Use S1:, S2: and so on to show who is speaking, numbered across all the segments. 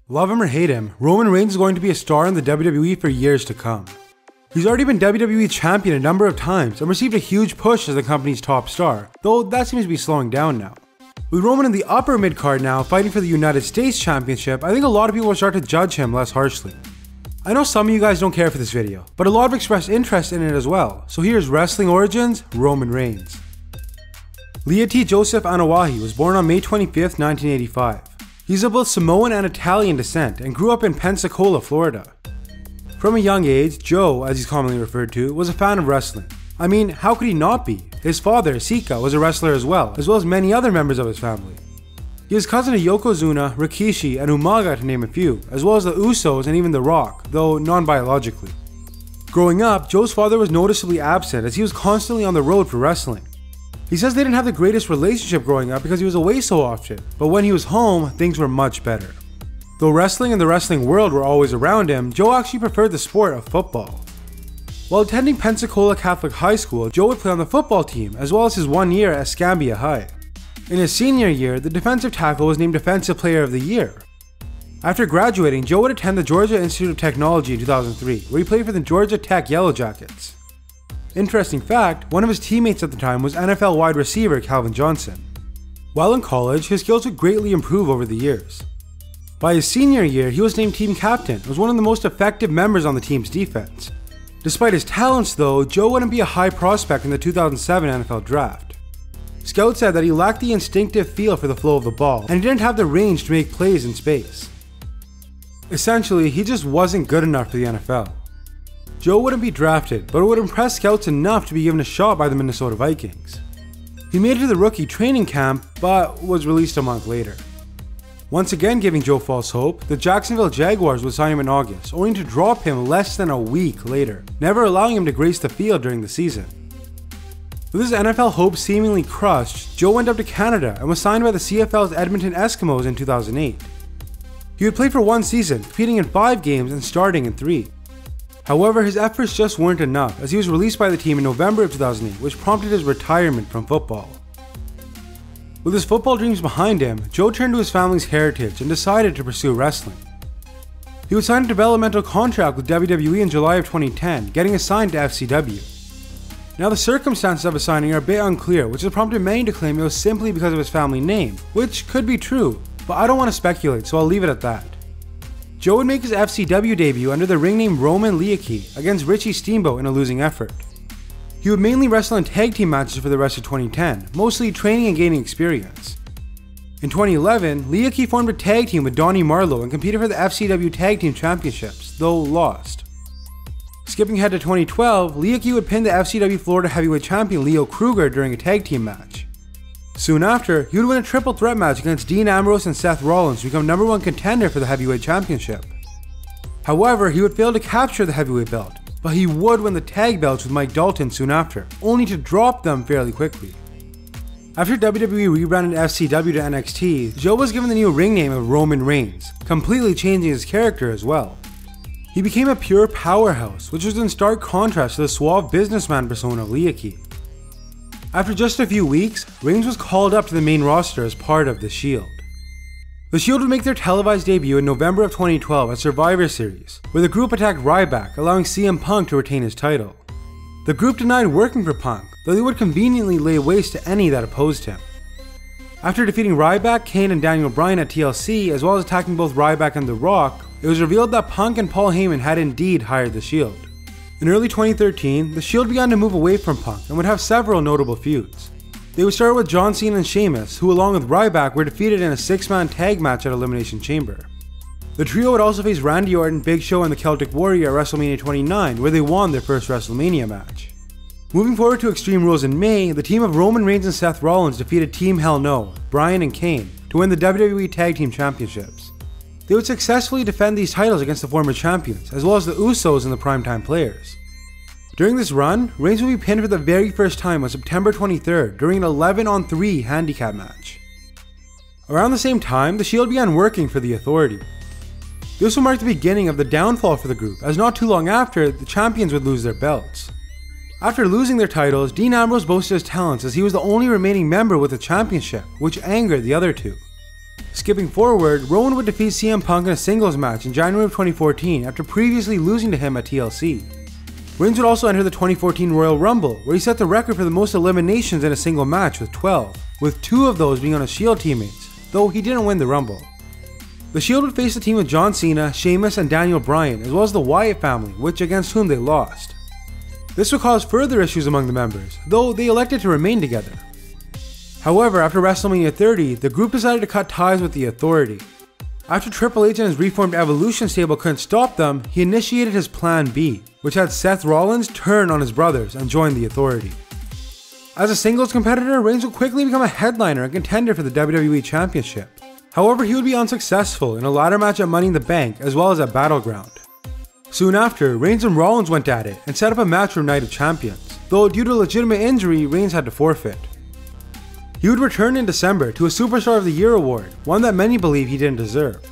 S1: Love him or hate him, Roman Reigns is going to be a star in the WWE for years to come. He's already been WWE Champion a number of times and received a huge push as the company's top star, though that seems to be slowing down now. With Roman in the upper mid-card now fighting for the United States Championship, I think a lot of people will start to judge him less harshly. I know some of you guys don't care for this video, but a lot have expressed interest in it as well, so here's Wrestling Origins, Roman Reigns. Leah T. Joseph Anoa'i was born on May 25th, 1985. He's of both Samoan and Italian descent and grew up in Pensacola, Florida. From a young age, Joe, as he's commonly referred to, was a fan of wrestling. I mean, how could he not be? His father, Sika, was a wrestler as well as many other members of his family. He is cousin to Yokozuna, Rikishi, and Umaga to name a few, as well as the Usos and even The Rock, though non-biologically. Growing up, Joe's father was noticeably absent as he was constantly on the road for wrestling. He says they didn't have the greatest relationship growing up because he was away so often, but when he was home, things were much better. Though wrestling and the wrestling world were always around him, Joe actually preferred the sport of football. While attending Pensacola Catholic High School, Joe would play on the football team, as well as his 1 year at Escambia High. In his senior year, the defensive tackle was named Defensive Player of the Year. After graduating, Joe would attend the Georgia Institute of Technology in 2003, where he played for the Georgia Tech Yellow Jackets. Interesting fact, one of his teammates at the time was NFL wide receiver Calvin Johnson. While in college, his skills would greatly improve over the years. By his senior year, he was named team captain and was one of the most effective members on the team's defense. Despite his talents though, Joe wouldn't be a high prospect in the 2007 NFL Draft. Scouts said that he lacked the instinctive feel for the flow of the ball, and he didn't have the range to make plays in space. Essentially, he just wasn't good enough for the NFL. Joe wouldn't be drafted, but would impress scouts enough to be given a shot by the Minnesota Vikings. He made it to the rookie training camp, but was released a month later. Once again giving Joe false hope, the Jacksonville Jaguars would sign him in August, only to drop him less than a week later, never allowing him to grace the field during the season. With his NFL hopes seemingly crushed, Joe went up to Canada and was signed by the CFL's Edmonton Eskimos in 2008. He would play for 1 season, competing in 5 games and starting in 3. However, his efforts just weren't enough as he was released by the team in November of 2008, which prompted his retirement from football. With his football dreams behind him, Joe turned to his family's heritage and decided to pursue wrestling. He would sign a developmental contract with WWE in July of 2010, getting assigned to FCW. Now the circumstances of his signing are a bit unclear, which has prompted many to claim it was simply because of his family name, which could be true, but I don't want to speculate, so I'll leave it at that. Joe would make his FCW debut under the ring name Roman Leakey against Richie Steamboat in a losing effort. He would mainly wrestle in tag team matches for the rest of 2010, mostly training and gaining experience. In 2011, Leakey formed a tag team with Donnie Marlowe and competed for the FCW Tag Team Championships, though lost. Skipping ahead to 2012, Leakey would pin the FCW Florida Heavyweight Champion Leo Kruger during a tag team match. Soon after, he would win a triple threat match against Dean Ambrose and Seth Rollins to become #1 contender for the Heavyweight Championship. However, he would fail to capture the Heavyweight belt, but he would win the tag belts with Mike Dalton soon after, only to drop them fairly quickly. After WWE rebranded FCW to NXT, Joe was given the new ring name of Roman Reigns, completely changing his character as well. He became a pure powerhouse, which was in stark contrast to the suave businessman persona of Leakey. After just a few weeks, Reigns was called up to the main roster as part of The Shield. The Shield would make their televised debut in November of 2012 at Survivor Series, where the group attacked Ryback, allowing CM Punk to retain his title. The group denied working for Punk, though they would conveniently lay waste to any that opposed him. After defeating Ryback, Kane, and Daniel Bryan at TLC, as well as attacking both Ryback and The Rock, it was revealed that Punk and Paul Heyman had indeed hired The Shield. In early 2013, The Shield began to move away from Punk and would have several notable feuds. They would start with John Cena and Sheamus, who along with Ryback were defeated in a 6-man tag match at Elimination Chamber. The trio would also face Randy Orton, Big Show, and the Celtic Warrior at WrestleMania 29, where they won their first WrestleMania match. Moving forward to Extreme Rules in May, the team of Roman Reigns and Seth Rollins defeated Team Hell No, Bryan and Kane, to win the WWE Tag Team Championships. They would successfully defend these titles against the former champions, as well as the Usos and the Primetime Players. During this run, Reigns would be pinned for the very first time on September 23rd during an 11-on-3 handicap match. Around the same time, the Shield began working for the Authority. This would mark the beginning of the downfall for the group, as not too long after, the champions would lose their belts. After losing their titles, Dean Ambrose boasted his talents as he was the only remaining member with a championship, which angered the other two. Skipping forward, Rowan would defeat CM Punk in a singles match in January of 2014 after previously losing to him at TLC. Reigns would also enter the 2014 Royal Rumble, where he set the record for the most eliminations in a single match with 12, with 2 of those being on his Shield teammates, though he didn't win the Rumble. The Shield would face a team of John Cena, Sheamus, and Daniel Bryan, as well as the Wyatt family, against whom they lost. This would cause further issues among the members, though they elected to remain together. However, after WrestleMania 30, the group decided to cut ties with the Authority. After Triple H and his reformed Evolution stable couldn't stop them, he initiated his Plan B, which had Seth Rollins turn on his brothers and join the Authority. As a singles competitor, Reigns would quickly become a headliner and contender for the WWE Championship. However, he would be unsuccessful in a ladder match at Money in the Bank as well as at Battleground. Soon after, Reigns and Rollins went at it and set up a match for Night of Champions, though due to legitimate injury, Reigns had to forfeit. He would return in December to a Superstar of the Year award, one that many believe he didn't deserve.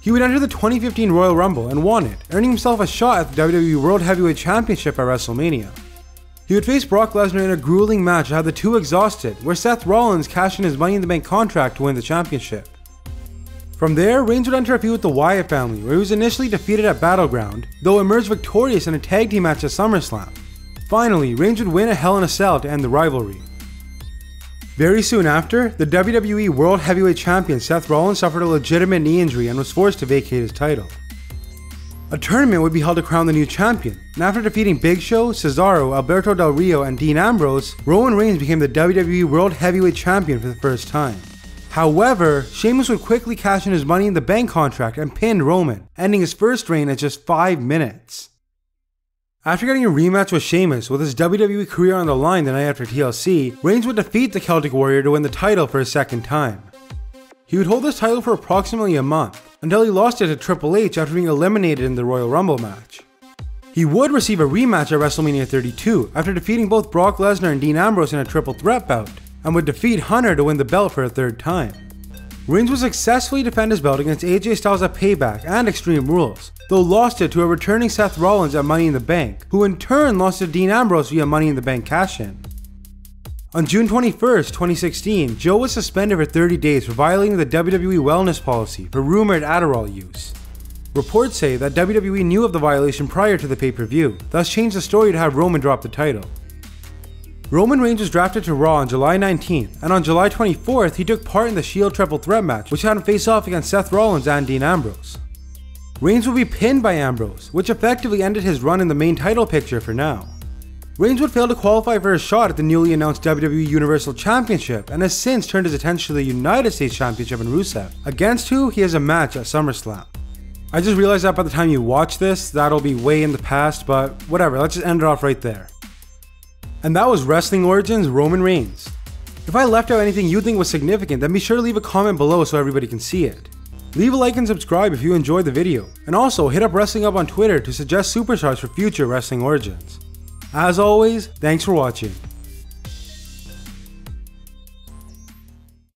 S1: He would enter the 2015 Royal Rumble and won it, earning himself a shot at the WWE World Heavyweight Championship at WrestleMania. He would face Brock Lesnar in a grueling match that had the two exhausted, where Seth Rollins cashed in his Money in the Bank contract to win the championship. From there, Reigns would enter a feud with the Wyatt family, where he was initially defeated at Battleground, though emerged victorious in a tag team match at SummerSlam. Finally, Reigns would win a Hell in a Cell to end the rivalry. Very soon after, the WWE World Heavyweight Champion Seth Rollins suffered a legitimate knee injury and was forced to vacate his title. A tournament would be held to crown the new champion, and after defeating Big Show, Cesaro, Alberto Del Rio, and Dean Ambrose, Roman Reigns became the WWE World Heavyweight Champion for the first time. However, Sheamus would quickly cash in his Money in the Bank contract and pin Roman, ending his first reign at just 5 minutes. After getting a rematch with Sheamus with his WWE career on the line the night after TLC, Reigns would defeat the Celtic Warrior to win the title for a second time. He would hold this title for approximately a month, until he lost it to Triple H after being eliminated in the Royal Rumble match. He would receive a rematch at WrestleMania 32 after defeating both Brock Lesnar and Dean Ambrose in a triple threat bout, and would defeat Hunter to win the belt for a third time. Reigns would successfully defend his belt against AJ Styles at Payback and Extreme Rules, though lost it to a returning Seth Rollins at Money in the Bank, who in turn lost to Dean Ambrose via Money in the Bank cash-in. On June 21st, 2016, Joe was suspended for 30 days for violating the WWE wellness policy for rumored Adderall use. Reports say that WWE knew of the violation prior to the pay-per-view, thus changed the story to have Roman drop the title. Roman Reigns was drafted to Raw on July 19th, and on July 24th he took part in the Shield triple threat match, which had him face off against Seth Rollins and Dean Ambrose. Reigns would be pinned by Ambrose, which effectively ended his run in the main title picture for now. Reigns would fail to qualify for his shot at the newly announced WWE Universal Championship and has since turned his attention to the United States Championship in Rusev, against who he has a match at SummerSlam. I just realized that by the time you watch this, that'll be way in the past, but whatever, let's just end it off right there. And that was Wrestling Origins Roman Reigns. If I left out anything you think was significant, then be sure to leave a comment below so everybody can see it. Leave a like and subscribe if you enjoyed the video, and also hit up Wrestling Up on Twitter to suggest superstars for future Wrestling Origins. As always, thanks for watching.